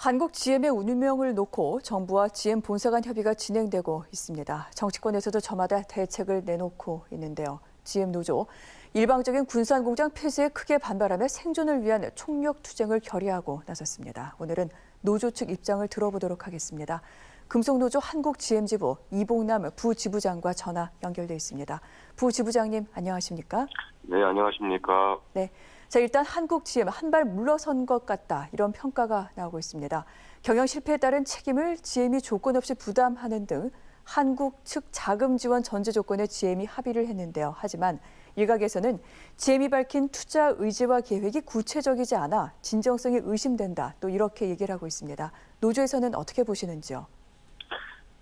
한국 GM의 운명을 놓고 정부와 GM 본사 간 협의가 진행되고 있습니다. 정치권에서도 저마다 대책을 내놓고 있는데요. GM 노조, 일방적인 군산 공장 폐쇄에 크게 반발하며 생존을 위한 총력 투쟁을 결의하고 나섰습니다. 오늘은 노조 측 입장을 들어보도록 하겠습니다. 금속노조 한국GM지부 이봉남 부지부장과 전화 연결돼 있습니다. 부지부장님 안녕하십니까? 네, 안녕하십니까? 네. 자, 일단 한국GM 한 발 물러선 것 같다. 이런 평가가 나오고 있습니다. 경영 실패에 따른 책임을 GM이 조건 없이 부담하는 등 한국 측 자금 지원 전제 조건에 GM이 합의를 했는데요. 하지만 일각에서는 GM이 밝힌 투자 의지와 계획이 구체적이지 않아 진정성이 의심된다. 또 이렇게 얘기를 하고 있습니다. 노조에서는 어떻게 보시는지요?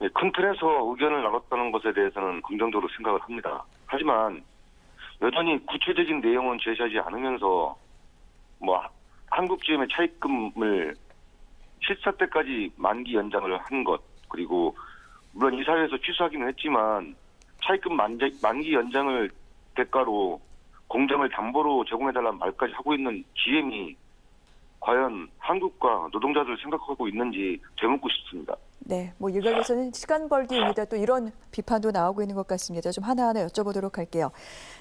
네, 큰 틀에서 의견을 나눴다는 것에 대해서는 긍정적으로 생각을 합니다. 하지만 여전히 구체적인 내용은 제시하지 않으면서 한국GM의 차입금을 실사 때까지 만기 연장을 한 것, 그리고 물론 이사회에서 취소하기는 했지만 차입금 만기 연장을 대가로 공장을 담보로 제공해달라는 말까지 하고 있는 GM이 과연 한국과 노동자들을 생각하고 있는지 되묻고 싶습니다. 네, 일각에서는 시간 벌기입니다. 또 이런 비판도 나오고 있는 것 같습니다. 좀 하나하나 여쭤보도록 할게요.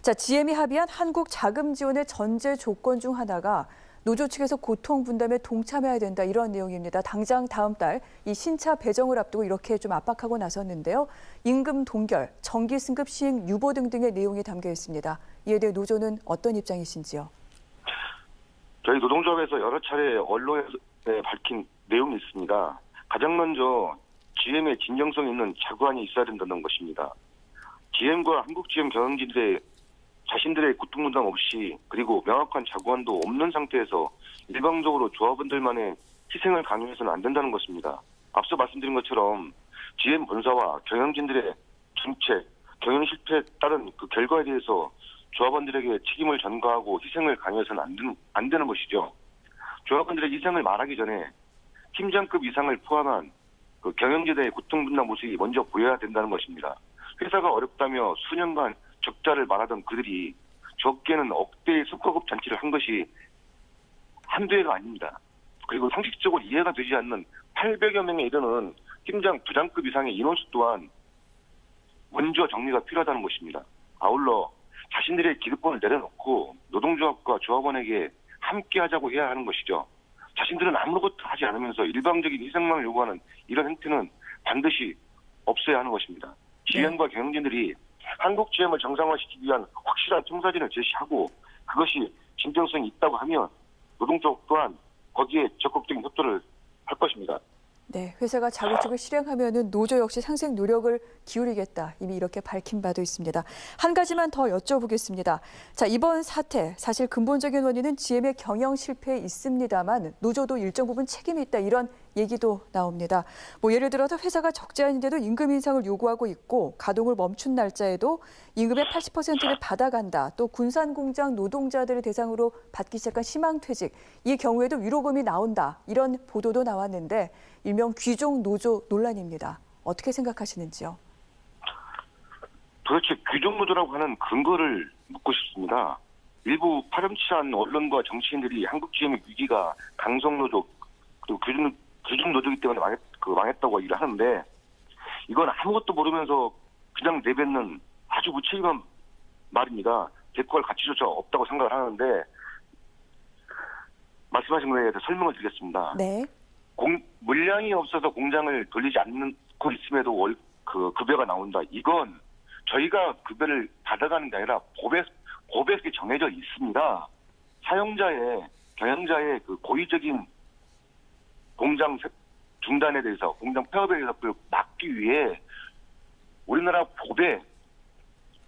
자, GM이 합의한 한국 자금 지원의 전제 조건 중 하나가 노조 측에서 고통 분담에 동참해야 된다 이런 내용입니다. 당장 다음 달 이 신차 배정을 앞두고 이렇게 좀 압박하고 나섰는데요. 임금 동결, 정기 승급 시행 유보 등등의 내용이 담겨 있습니다. 이에 대해 노조는 어떤 입장이신지요? 저희 노동조합에서 여러 차례 언론에 밝힌 내용이 있습니다. 가장 먼저 GM의 진정성 있는 자구안이 있어야 된다는 것입니다. GM과 한국GM 경영진들의 자신들의 고통분담 없이 그리고 명확한 자구안도 없는 상태에서 일방적으로 조합원들만의 희생을 강요해서는 안 된다는 것입니다. 앞서 말씀드린 것처럼 GM 본사와 경영진들의 정책, 경영 실패에 따른 그 결과에 대해서 조합원들에게 책임을 전가하고 희생을 강요해서는 안 되는 것이죠. 조합원들의 희생을 말하기 전에 팀장급 이상을 포함한 그 경영진의 고통분담 모습이 먼저 보여야 된다는 것입니다. 회사가 어렵다며 수년간 적자를 말하던 그들이 적게는 억대의 수거급 잔치를 한 것이 한두 해가 아닙니다. 그리고 상식적으로 이해가 되지 않는 800여 명에 이르는 팀장 부장급 이상의 인원수 또한 먼저 정리가 필요하다는 것입니다. 아울러 자신들의 기득권을 내려놓고 노동조합과 조합원에게 함께 하자고 해야 하는 것이죠. 자신들은 아무것도 하지 않으면서 일방적인 희생만을 요구하는 이런 행태는 반드시 없어야 하는 것입니다. GM과 경영진들이 한국GM을 정상화시키기 위한 확실한 청사진을 제시하고 그것이 진정성이 있다고 하면 노동조합 또한 거기에 적극적인 협조를 할 것입니다. 네, 회사가 자구책을 실행하면은 노조 역시 상생 노력을 기울이겠다. 이미 이렇게 밝힌 바도 있습니다. 한 가지만 더 여쭤보겠습니다. 자, 이번 사태 사실 근본적인 원인은 GM의 경영 실패에 있습니다만 노조도 일정 부분 책임이 있다. 이런 얘기도 나옵니다. 예를 들어서 회사가 적자인데도 임금 인상을 요구하고 있고 가동을 멈춘 날짜에도 임금의 80%를 받아간다. 또 군산 공장 노동자들을 대상으로 받기 시작한 희망퇴직. 이 경우에도 위로금이 나온다. 이런 보도도 나왔는데 일명 귀족 노조 논란입니다. 어떻게 생각하시는지요? 도대체 귀족 노조라고 하는 근거를 묻고 싶습니다. 일부 파렴치한 언론과 정치인들이 한국GM의 위기가 강성노조 그리고 귀족 노조이기 때문에 망했다고 얘기를 하는데 이건 아무것도 모르면서 그냥 내뱉는 아주 무책임한 말입니다. 대꾸할 가치조차 없다고 생각을 하는데 말씀하신 거에 대해서 설명을 드리겠습니다. 네. 물량이 없어서 공장을 돌리지 않고 있음에도 급여가 나온다. 이건 저희가 급여를 받아가는 게 아니라 법에 정해져 있습니다. 경영자의 그 고의적인 공장 중단에 대해서, 공장 폐업에 대해서 그걸 막기 위해 우리나라 법에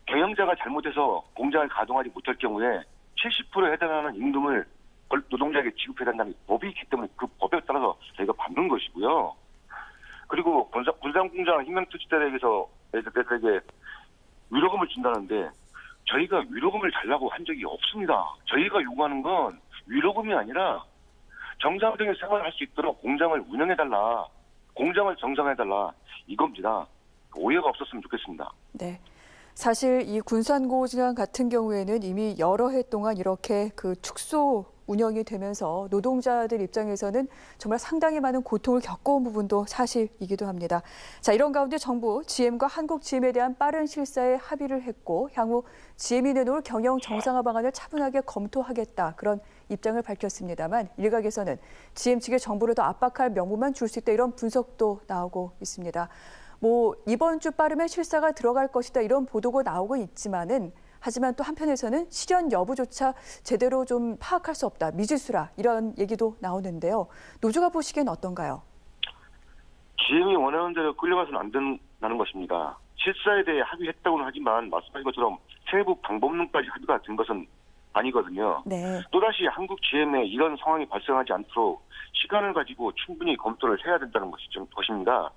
경영자가 잘못해서 공장을 가동하지 못할 경우에 70%에 해당하는 임금을 노동자에게 지급해야 된다는 법이 있기 때문에 그 법에 따라서 저희가 받는 것이고요. 그리고 군산공장 희망투지자들에게 위로금을 준다는데 저희가 위로금을 달라고 한 적이 없습니다. 저희가 요구하는 건 위로금이 아니라 정상적인 생활을 할 수 있도록 공장을 운영해달라, 공장을 정상화해달라 이겁니다. 오해가 없었으면 좋겠습니다. 네. 사실 이 군산고지항 같은 경우에는 이미 여러 해 동안 이렇게 그 축소 운영이 되면서 노동자들 입장에서는 정말 상당히 많은 고통을 겪어온 부분도 사실이기도 합니다. 자, 이런 가운데 정부 GM과 한국 GM에 대한 빠른 실사에 합의를 했고 향후 GM이 내놓을 경영 정상화 방안을 차분하게 검토하겠다 그런 입장을 밝혔습니다만 일각에서는 GM 측의 정부를 더 압박할 명분만 줄 수 있다 이런 분석도 나오고 있습니다. 이번 주 빠르면 실사가 들어갈 것이다 이런 보도가 나오고 있지만은 하지만 또 한편에서는 실현 여부조차 제대로 좀 파악할 수 없다. 미지수라 이런 얘기도 나오는데요. 노조가 보시기엔 어떤가요? GM이 원하는 대로 끌려가서는 안 된다는 것입니다. 실사에 대해 합의했다고는 하지만 말씀하신 것처럼 세부 방법론까지 합의가 된 것은 아니거든요. 네. 또다시 한국 GM에 이런 상황이 발생하지 않도록 시간을 가지고 충분히 검토를 해야 된다는 것입니다.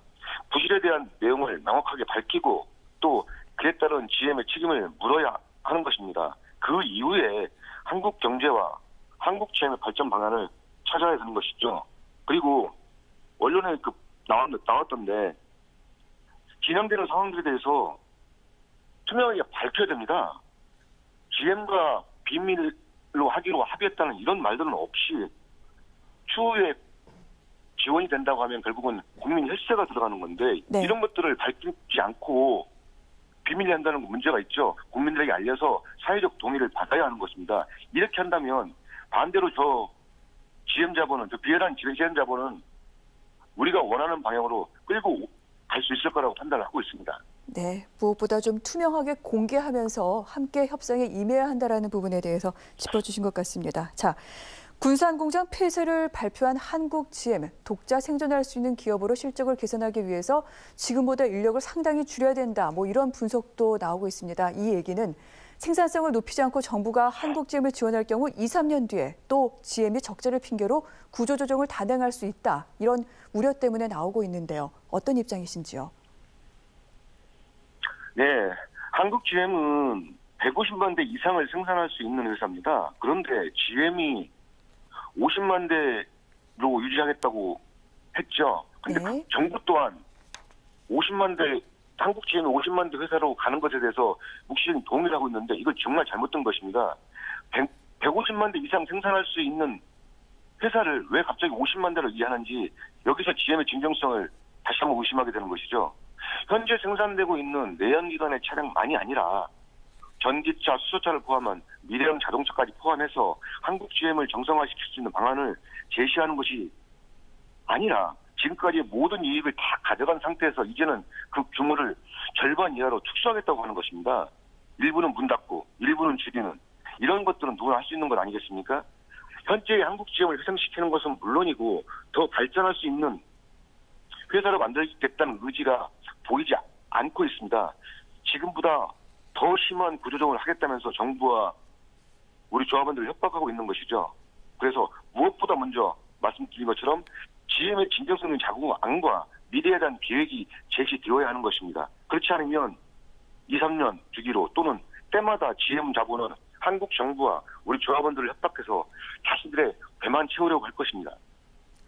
부실에 대한 내용을 명확하게 밝히고 또 그에 따른 GM의 책임을 물어야 하는 것입니다. 그 이후에 한국 경제와 한국 GM의 발전 방안을 찾아야 되는 것이죠. 그리고 언론에 나왔던데 진행되는 상황들에 대해서 투명하게 밝혀야 됩니다. GM과 비밀로 하기로 합의했다는 이런 말들은 없이 추후에 지원이 된다고 하면 결국은 국민 혈세가 들어가는 건데 네. 이런 것들을 밝히지 않고 비밀리 한다는 건 문제가 있죠. 국민들에게 알려서 사회적 동의를 받아야 하는 것입니다. 이렇게 한다면 반대로 저 GM 자본은 저 비열한 GM 자본은 우리가 원하는 방향으로 끌고 갈 수 있을 거라고 판단을 하고 있습니다. 네, 무엇보다 좀 투명하게 공개하면서 함께 협상에 임해야 한다라는 부분에 대해서 짚어주신 것 같습니다. 자, 군산공장 폐쇄를 발표한 한국 GM, 독자 생존할 수 있는 기업으로 실적을 개선하기 위해서 지금보다 인력을 상당히 줄여야 된다. 이런 분석도 나오고 있습니다. 이 얘기는 생산성을 높이지 않고 정부가 한국 GM을 지원할 경우 2, 3년 뒤에 또 GM이 적자를 핑계로 구조조정을 단행할 수 있다. 이런 우려 때문에 나오고 있는데요. 어떤 입장이신지요? 네, 한국 GM은 150만 대 이상을 생산할 수 있는 회사입니다. 그런데 GM이 50만 대로 유지하겠다고 했죠. 근데 네. 정부 또한 50만 대, 한국 GM이 50만 대 회사로 가는 것에 대해서 묵시적인 동의를 하고 있는데 이건 정말 잘못된 것입니다. 150만 대 이상 생산할 수 있는 회사를 왜 갑자기 50만 대로 이해하는지 여기서 GM의 진정성을 다시 한번 의심하게 되는 것이죠. 현재 생산되고 있는 내연기관의 차량만이 아니라 전기차, 수소차를 포함한 미래형 자동차까지 포함해서 한국 GM을 정상화시킬 수 있는 방안을 제시하는 것이 아니라 지금까지 모든 이익을 다 가져간 상태에서 이제는 그 규모를 절반 이하로 축소하겠다고 하는 것입니다. 일부는 문 닫고 일부는 줄이는 이런 것들은 누구나 할 수 있는 것 아니겠습니까? 현재 한국 GM을 회생시키는 것은 물론이고 더 발전할 수 있는 회사로 만들겠다는 의지가 보이지 않고 있습니다. 지금보다 더 심한 구조조정을 하겠다면서 정부와 우리 조합원들을 협박하고 있는 것이죠. 그래서 무엇보다 먼저 말씀드린 것처럼 GM의 진정성 있는 자구안과 미래에 대한 계획이 제시되어야 하는 것입니다. 그렇지 않으면 2, 3년 주기로 또는 때마다 GM 자본은 한국 정부와 우리 조합원들을 협박해서 자신들의 배만 채우려고 할 것입니다.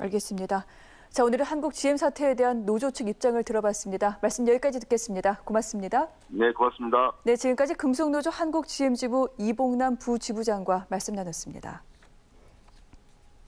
알겠습니다. 자, 오늘은 한국 GM 사태에 대한 노조 측 입장을 들어봤습니다. 말씀 여기까지 듣겠습니다. 고맙습니다. 네, 고맙습니다. 네, 지금까지 금속노조 한국 GM 지부 이봉남 부지부장과 말씀 나눴습니다.